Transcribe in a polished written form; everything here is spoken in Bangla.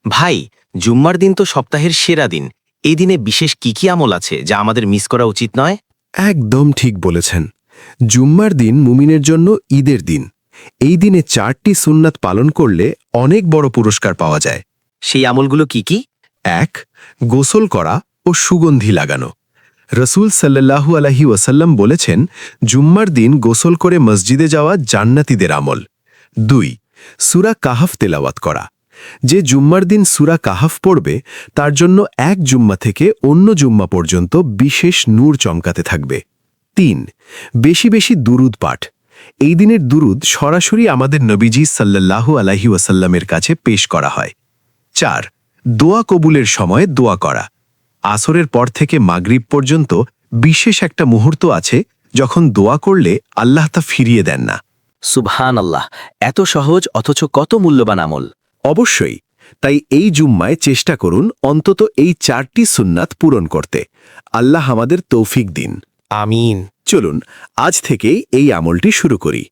ভাই, জুম্মার দিন তো সপ্তাহের সেরা দিন। এই দিনে বিশেষ কি আমল আছে যা আমাদের মিস করা উচিত নয়? একদম ঠিক বলেছেন। জুম্মার দিন মুমিনের জন্য ঈদের দিন। এই দিনে 4টি সুন্নাত পালন করলে অনেক বড় পুরস্কার পাওয়া যায়। সেই আমলগুলো কি? 1. গোসল করা ও সুগন্ধি লাগানো। রসুল সাল্লাল্লাহু আলাইহি ওয়াসাল্লাম বলেছেন, জুম্মার দিন গোসল করে মসজিদে যাওয়া জান্নাতীদের আমল। 2. সূরা কাহাফ তেলাওয়াত করা। যে জুম্মার দিন সূরা কাহাফ পড়বে তার জন্য এক জুম্মা থেকে অন্য জুম্মা পর্যন্ত বিশেষ নূর চমকাতে থাকবে। 3. বেশি বেশি দুরুদ পাঠ। এই দিনের দুরুদ সরাসরি আমাদের নবীজি সাল্লাল্লাহু আলাইহি ওয়াসাল্লামের কাছে পেশ করা হয়। 4. দোয়া কবুলের সময় দোয়া করা। আসরের পর থেকে মাগরিব পর্যন্ত বিশেষ একটা মুহূর্ত আছে যখন দোয়া করলে আল্লাহ তা ফিরিয়ে দেন না। সুবহান আল্লাহ, এত সহজ অথচ কত মূল্যবান আমল। অবশ্যই। তাই এই জুম্মায় চেষ্টা করুন অন্তত এই 4টি সুন্নাত পূরণ করতে। আল্লাহ আমাদের তৌফিক দিন। আমিন। চলুন আজ থেকেই এই আমলটি শুরু করি।